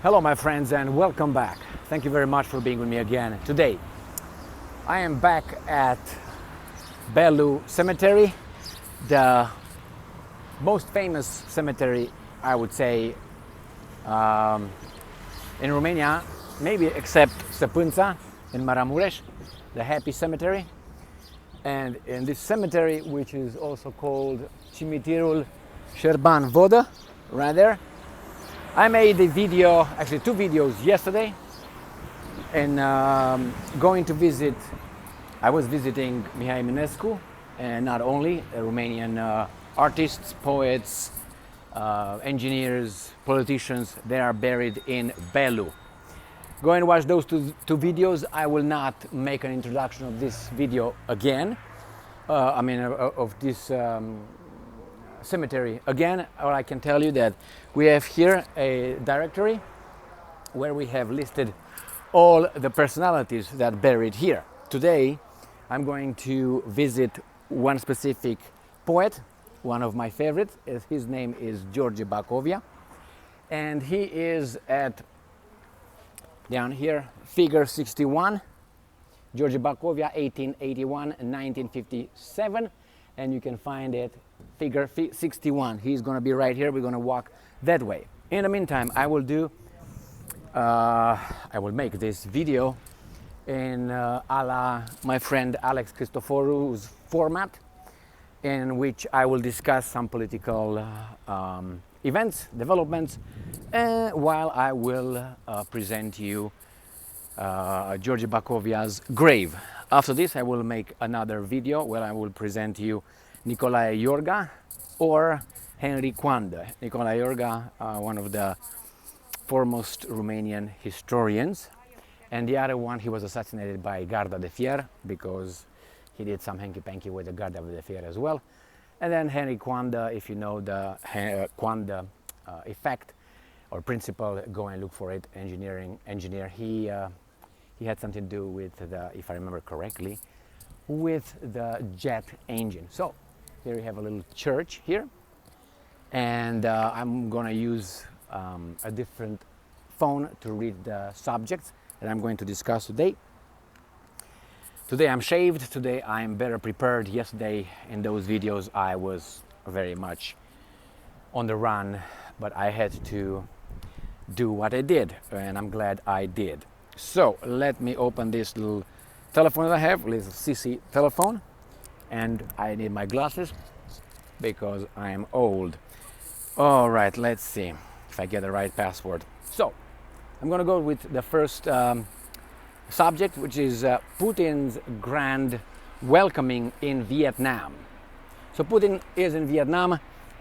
Hello my friends and welcome back. Thank you very much for being with me again. Today I am back at Bellu Cemetery, the most famous cemetery I would say in Romania, maybe except Stăpânța in Maramureș, the Happy Cemetery. And in this cemetery, which is also called Cimitirul Șerban Vodă, right there, I made a video, actually two videos yesterday, and going to visit, I was visiting Mihai Eminescu, and not only Romanian artists, poets, engineers, politicians, they are buried in Bellu. Go and watch those two videos. I will not make an introduction of this video again, of this cemetery again. Or I can tell you that we have here a directory where we have listed all the personalities that buried here. Today I'm going to visit one specific poet, one of my favorites. His name is George Bacovia, and he is at down here, figure 61, George Bacovia, 1881 and 1957, and you can find it, figure 61. He's going to be right here. We're going to walk that way. In the meantime, I will make this video in a la my friend Alex Christophorou's format, in which I will discuss some political events, developments, while I will present you George Bacovia's grave. After this, I will make another video where I will present you Nicolae Iorga or Henry Coandă. Nicolae Iorga, one of the foremost Romanian historians, and the other one, he was assassinated by Garda de Fier because he did some hanky-panky with the Garda de Fier as well. And then Henry Coandă, if you know the Coandă effect or principle, go and look for it. Engineer. He had something to do with the, if I remember correctly, with the jet engine. So here we have a little church here, and I'm gonna use a different phone to read the subjects that I'm going to discuss today. Today I'm shaved, today I'm better prepared. Yesterday in those videos I was very much on the run, but I had to do what I did, and I'm glad I did. So let me open this little telephone that I have, this CC telephone, and I need my glasses because I am old. All right, let's see if I get the right password. So I'm gonna go with the first subject, which is Putin's grand welcoming in Vietnam. So Putin is in Vietnam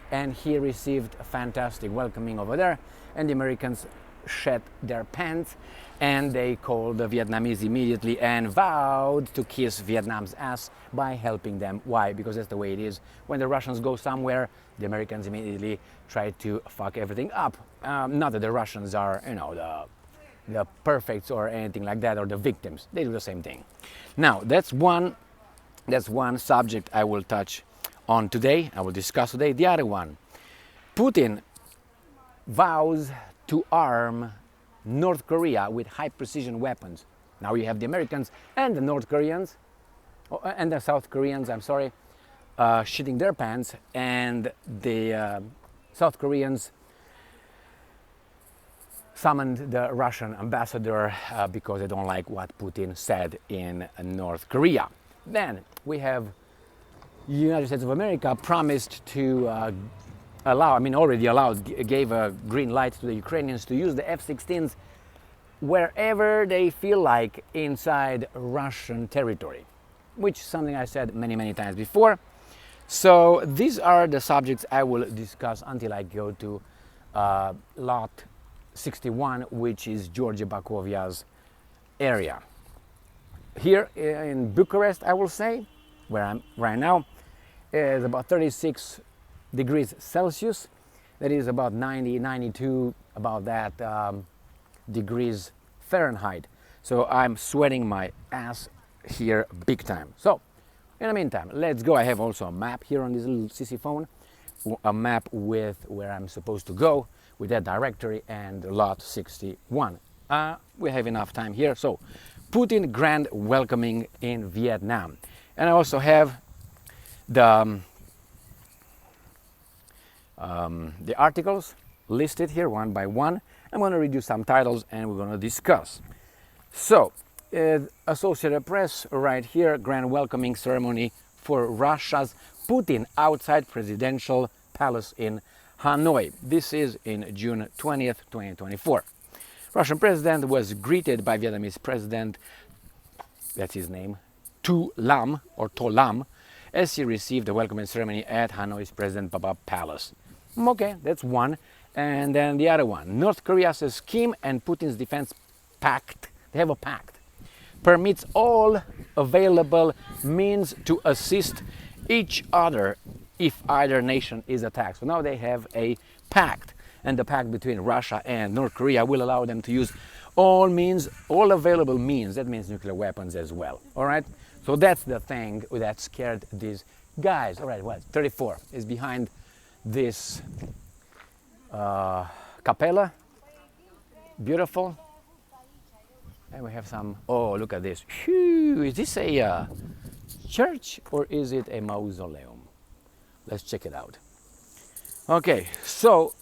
and he received a fantastic welcoming over there, and the Americans shat their pants and they called the Vietnamese immediately and vowed to kiss Vietnam's ass by helping them. Why? Because that's the way it is. When the Russians go somewhere, the Americans immediately try to fuck everything up. Not that the Russians are, the perfects or anything like that, or the victims. They do the same thing. Now that's one subject I will touch on today. I will discuss today. The other one, Putin vows to arm North Korea with high precision weapons. Now you have the Americans and the North Koreans and the South Koreans, shitting their pants, and the South Koreans summoned the Russian ambassador because they don't like what Putin said in North Korea. Then we have the United States of America promised to gave a green light to the Ukrainians to use the F-16s wherever they feel like inside Russian territory, which is something I said many times before. So these are the subjects I will discuss until I go to lot 61, which is George Bacovia's area. Here in Bucharest, I will say, where I'm right now, is about 36 degrees Celsius. That is about 92, about that degrees Fahrenheit. So I'm sweating my ass here big time. So in the meantime, let's go. I have also a map here on this little CC phone, a map with where I'm supposed to go, with that directory and Lot 61. We have enough time here. So, Putin grand welcoming in Vietnam. And I also have the articles listed here one by one. I'm going to read you some titles and we're going to discuss. So, Associated Press right here, grand welcoming ceremony for Russia's Putin outside presidential palace in Hanoi. This is in June 20th, 2024. Russian president was greeted by Vietnamese president, that's his name, To Lam, as he received a welcoming ceremony at Hanoi's President Baba Palace. Okay, that's one. And then the other one, North Korea says Kim and Putin's Defense Pact, they have a pact, permits all available means to assist each other if either nation is attacked. So now they have a pact, and the pact between Russia and North Korea will allow them to use all means, all available means. That means nuclear weapons as well. All right. So that's the thing that scared these guys. All right. Well, 34 is behind this capella. Beautiful. And we have some. Oh, look at this. Phew, is this a church or is it a mausoleum? Let's check it out. Okay, so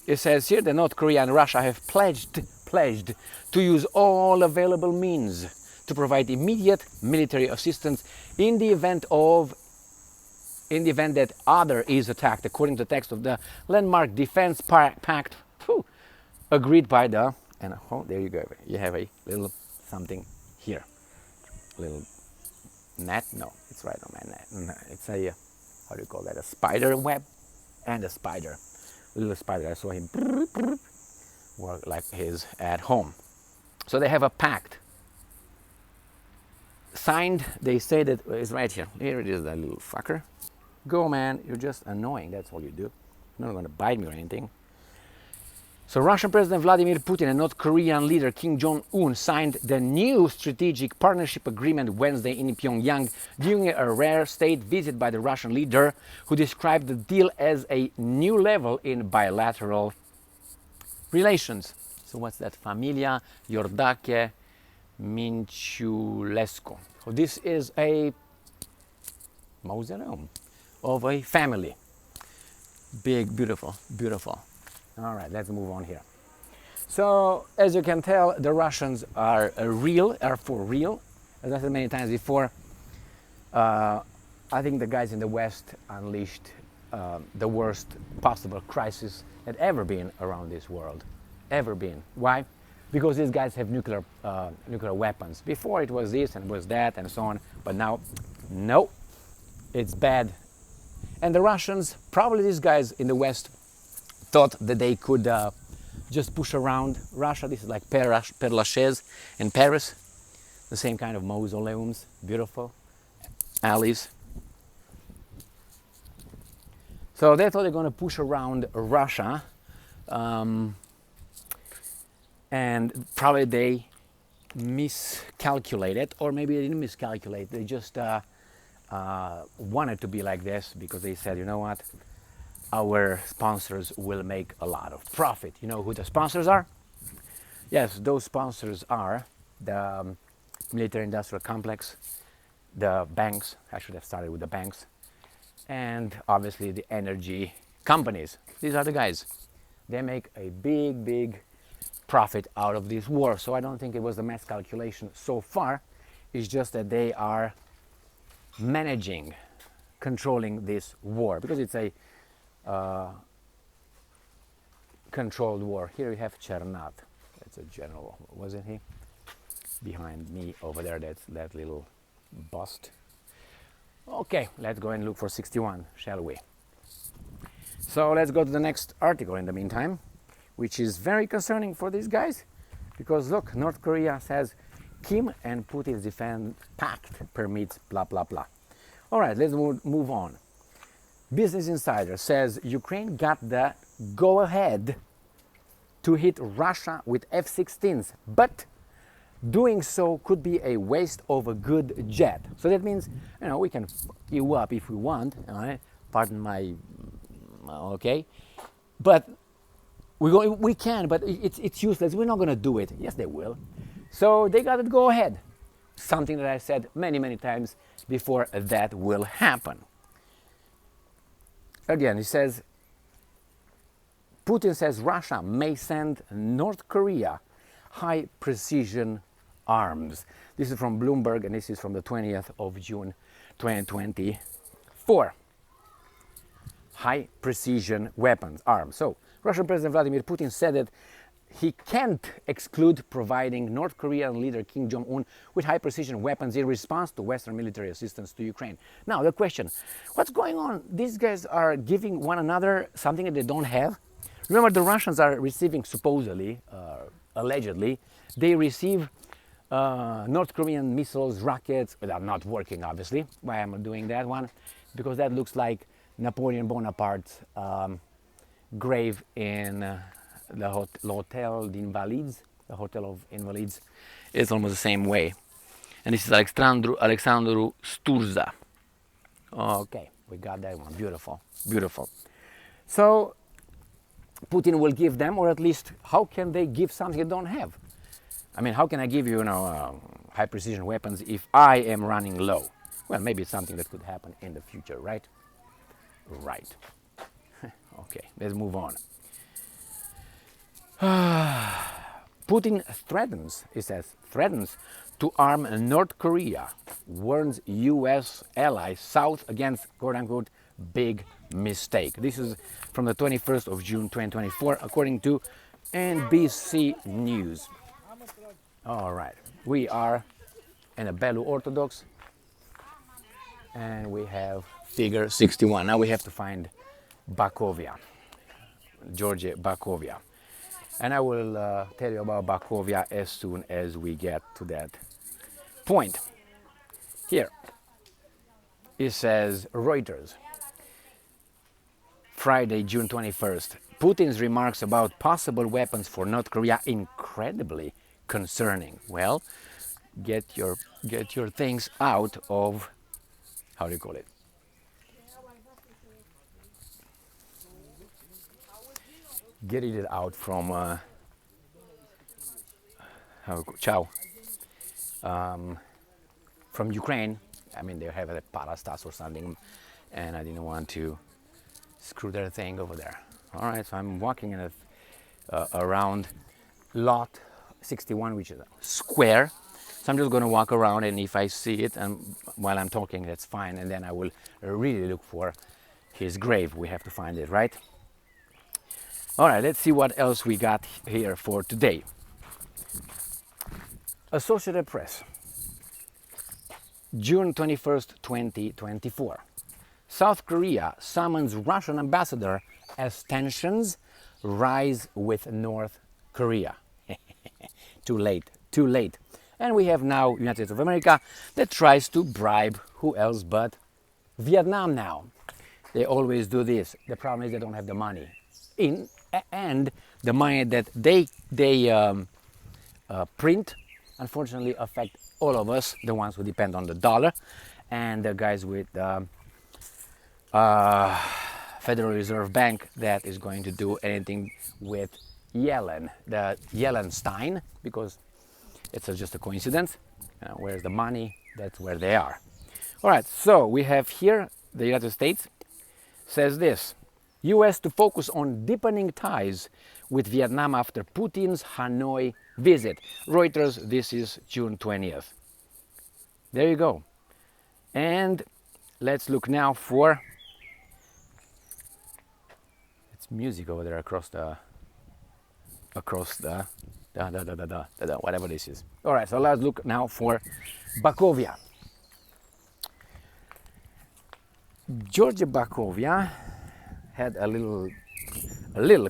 it says here that North Korea and Russia have pledged to use all available means to provide immediate military assistance in the event that other is attacked, according to the text of the landmark Defense Pact, agreed by the. And oh, there you go. You have a little something here, little net. No, it's right on my net. No, it's a how do you call that? A spider web and a spider. Little spider. I saw him work like his at home. So they have a pact signed. They say that it's right here. Here it is, that little fucker. Go, man. You're just annoying. That's all you do. You're not going to bite me or anything. So Russian President Vladimir Putin and North Korean leader Kim Jong-un signed the new strategic partnership agreement Wednesday in Pyongyang during a rare state visit by the Russian leader, who described the deal as a new level in bilateral relations. So what's that? Familia Iordache Minchulescu. So this is a mausoleum of a family. Big, beautiful, beautiful. All right, let's move on here. So, as you can tell, the Russians are for real. As I said many times before, I think the guys in the West unleashed the worst possible crisis that ever been around this world. Ever been. Why? Because these guys have nuclear weapons. Before it was this and was that and so on, but now, no, it's bad. And the Russians, probably these guys in the West, thought that they could just push around Russia. This is like Père Lachaise in Paris. The same kind of mausoleums, beautiful alleys. So they thought they're going to push around Russia. And probably they miscalculated, or maybe they didn't miscalculate. They just wanted to be like this because they said, you know what? Our sponsors will make a lot of profit. You know who the sponsors are? Yes, those sponsors are the military-industrial complex, the banks. I should have started with the banks, and obviously the energy companies. These are the guys. They make a big, big profit out of this war. So I don't think it was a miscalculation so far. It's just that they are managing, controlling this war because it's a controlled war. Here we have Chernat. That's a general, wasn't he? Behind me over there, that's that little bust. Okay, let's go and look for 61, shall we? So let's go to the next article in the meantime, which is very concerning for these guys, because look, North Korea says Kim and Putin's Defense Pact permits blah blah blah. All right, let's move on. Business Insider says Ukraine got the go-ahead to hit Russia with F-16s, but doing so could be a waste of a good jet. So that means, you know, we can fuck you up if we want, all right? Pardon my, okay? But we can, but it's useless. We're not going to do it. Yes, they will. So they got to go ahead. Something that I said many times before, that will happen. Again, he says, Putin says Russia may send North Korea high precision arms. This is from Bloomberg, and this is from the 20th of June 2024. High precision weapons, arms. So, Russian President Vladimir Putin said that he can't exclude providing North Korean leader Kim Jong-un with high precision weapons in response to Western military assistance to Ukraine. Now, the question, what's going on? These guys are giving one another something that they don't have. Remember, the Russians are receiving, supposedly, allegedly, they receive North Korean missiles, rockets, that are not working, obviously. Why am I doing that one? Because that looks like Napoleon Bonaparte's grave in the Hotel d'Invalides, the Hotel of Invalids. It's almost the same way. And this is Alexandru Sturza. Okay, we got that one. Beautiful, beautiful. So Putin will give them, or at least how can they give something they don't have? I mean, how can I give you, high precision weapons if I am running low? Well, maybe it's something that could happen in the future, right? Right. Okay, let's move on. Putin threatens, he says, threatens to arm North Korea, warns U.S. allies South against quote-unquote big mistake. This is from the 21st of June 2024, according to NBC News. All right, we are in a Bellu Orthodox, and we have figure 61. Now we have to find Bacovia, George Bacovia. And I will tell you about Bacovia as soon as we get to that point. Here, it says Reuters, Friday, June 21st. Putin's remarks about possible weapons for North Korea incredibly concerning. Well, get your things out of, how do you call it? Get it out from from Ukraine. I mean, they have a Parastas or something, and I didn't want to screw their thing over there. All right, so I'm walking in around lot 61, which is a square. So I'm just going to walk around, and if I see it, and while I'm talking, that's fine. And then I will really look for his grave. We have to find it, right? All right, let's see what else we got here for today. Associated Press, June 21st, 2024. South Korea summons Russian ambassador as tensions rise with North Korea. Too late, too late. And we have now United States of America that tries to bribe who else but Vietnam now. They always do this. The problem is they don't have the money. And the money that they print, unfortunately, affect all of us, the ones who depend on the dollar, and the guys with Federal Reserve Bank that is going to do anything with Yellen, the Yellenstein, because it's just a coincidence. Where's the money? That's where they are. All right, so we have here the United States says this. U.S. to focus on deepening ties with Vietnam after Putin's Hanoi visit. Reuters, this is June 20th. There you go. And let's look now for... It's music over there across the whatever this is. All right, so let's look now for Bacovia. George Bacovia had a little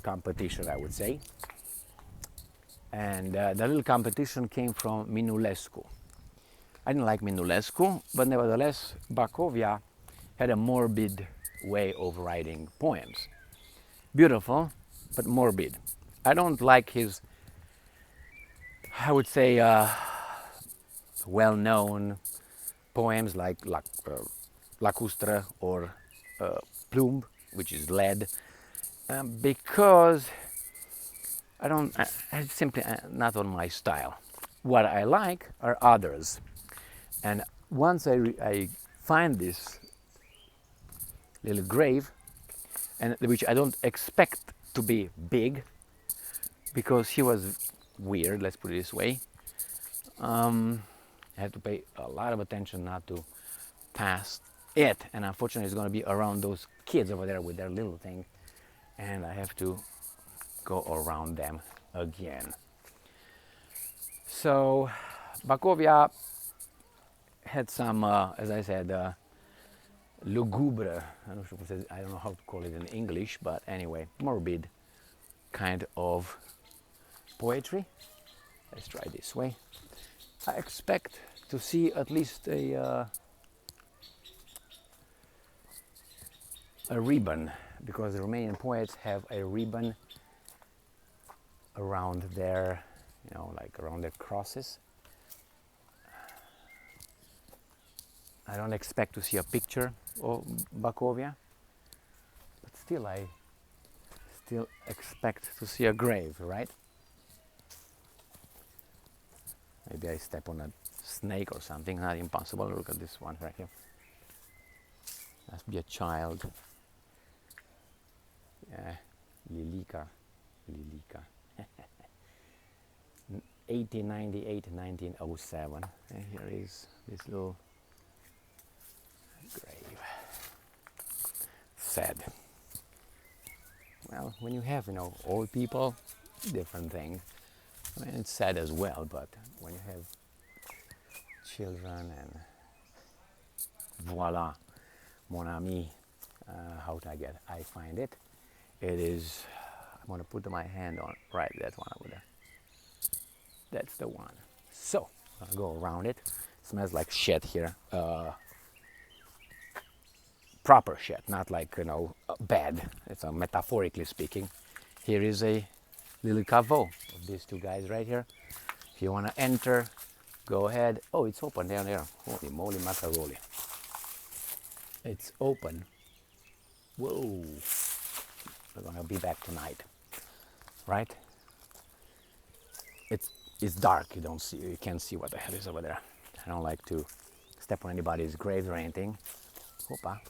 competition, I would say, and the little competition came from Minulescu. I didn't like Minulescu, but nevertheless, Bacovia had a morbid way of writing poems. Beautiful, but morbid. I don't like his, I would say, well-known poems like Lacustre or Plume, which is lead, because I simply not on my style. What I like are others. And once I find this little grave, and which I don't expect to be big, because he was weird, let's put it this way. I have to pay a lot of attention not to pass it, and unfortunately it's going to be around those kids over there with their little thing, and I have to go around them again. So Bacovia had some, as I said, lugubre, I don't know how to call it in English, but anyway, morbid kind of poetry. Let's try this way. I expect to see at least a ribbon, because the Romanian poets have a ribbon around their, like around their crosses. I don't expect to see a picture of Bacovia, but still I still expect to see a grave, right? Maybe I step on a snake or something, not impossible. Look at this one right here. Must be a child. Yeah, Lilica. 1898, 1907. And here is this little grave. Sad. Well, when you have, old people, different thing. I mean, it's sad as well, but when you have children and voila, mon ami, how I find it. It is, I'm going to put my hand on, right, that one over there. That's the one. So, I'll go around it. It smells like shit here. Proper shit, not like, bad. It's metaphorically speaking. Here is a little caveau of these two guys right here. If you want to enter, go ahead. Oh, it's open down there. Holy moly macaroni. It's open. Whoa. We're going to be back tonight. Right? It's dark. You can't see what the hell is over there. I don't like to step on anybody's grave or anything. Hoppa.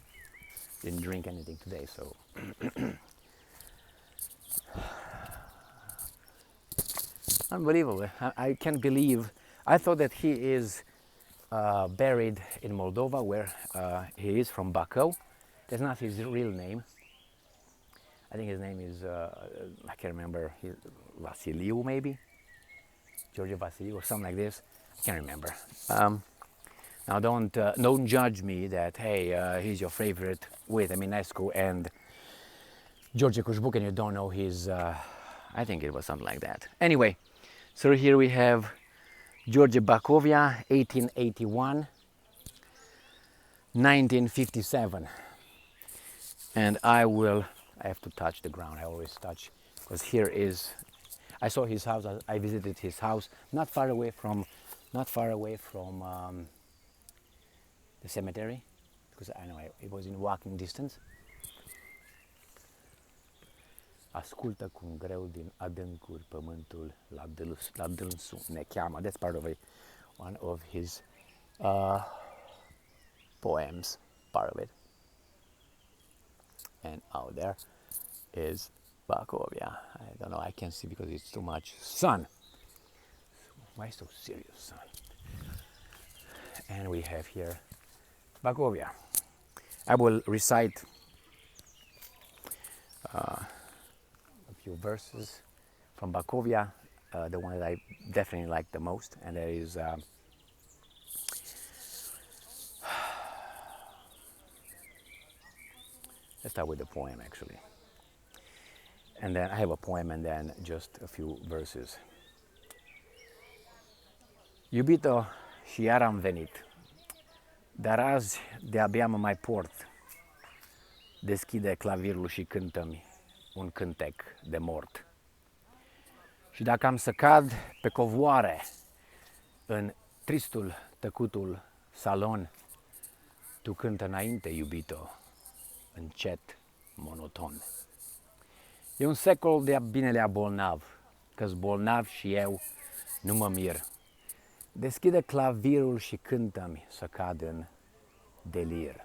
Didn't drink anything today, so unbelievable. I can't believe. I thought that he is buried in Moldova, where he is from Bacău. That's not his real name. I think his name is, I can't remember, Vasiliu maybe? George Vasiliu or something like this. I can't remember. Now don't judge me that, hey, he's your favorite with Eminescu and George Bacovia and you don't know his, I think it was something like that. Anyway, so here we have George Bacovia, 1881, 1957. And I have to touch the ground. I always touch, because here is, I saw his house, I visited his house, not far away from the cemetery, because I know it was in walking distance. Ascultă cum greu din adâncuri pământul la dânsul ne cheamă. That's part of one of his poems, part of it. And out there is Bacovia. I don't know, I can't see because it's too much sun. Why so serious, sun? And we have here Bacovia. I will recite a few verses from Bacovia, the one that I definitely like the most, and that is let's start with the poem actually. And then I have a poem and then just a few verses. Iubito, și iar am venit, dar azi de-abia mă mai port. Deschide clavirul și cântă-mi un cântec de mort. Și dacă am să cad pe covoare în tristul, tăcutul salon, tu cântă înainte, iubito, încet, monoton. E un secol de binelea bolnav, că-s bolnav și eu nu mă mir. Deschide clavirul și cântă-mi să cad în delir.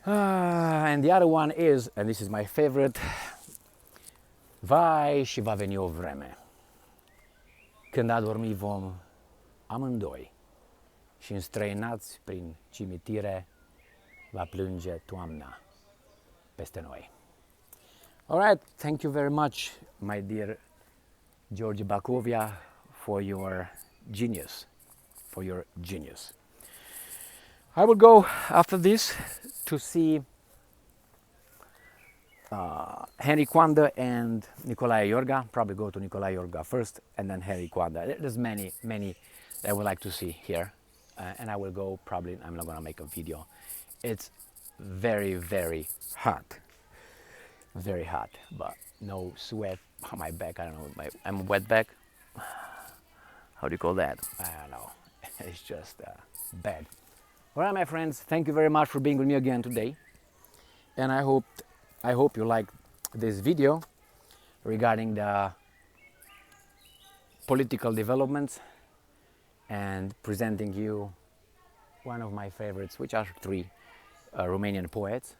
And the other one is, and this is my favorite, vai și va veni o vreme când adormi vom amândoi și înstrăinați prin cimitire va plânge toamna peste noi. Alright, thank you very much, my dear George Bacovia, for your genius, I will go after this to see Henry Coandă and Nicolae Iorga. Probably go to Nicolae Iorga first and then Henry Coandă. There's many that I would like to see here. And I will go probably, I'm not going to make a video. It's very, very hot. Very hot, but no sweat on my back. I don't know, I'm a wet back. How do you call that? I don't know. It's just bad. All right, my friends, thank you very much for being with me again today. And I hope you liked this video regarding the political developments and presenting you one of my favorites, which are three Romanian poets.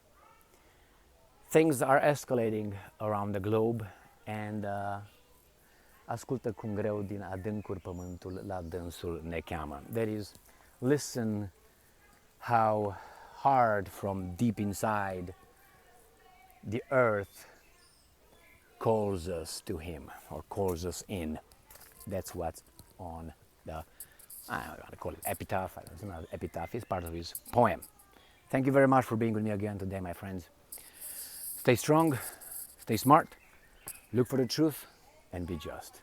Things are escalating around the globe and ascultă cum greu din adâncuri pământul la dânsul ne cheamă. That is, listen how hard from deep inside the earth calls us to him or calls us in. That's what's on the, I don't know how to call it, epitaph. I don't know, it's not epitaph, it's part of his poem. Thank you very much for being with me again today, my friends. Stay strong, stay smart, look for the truth, and be just.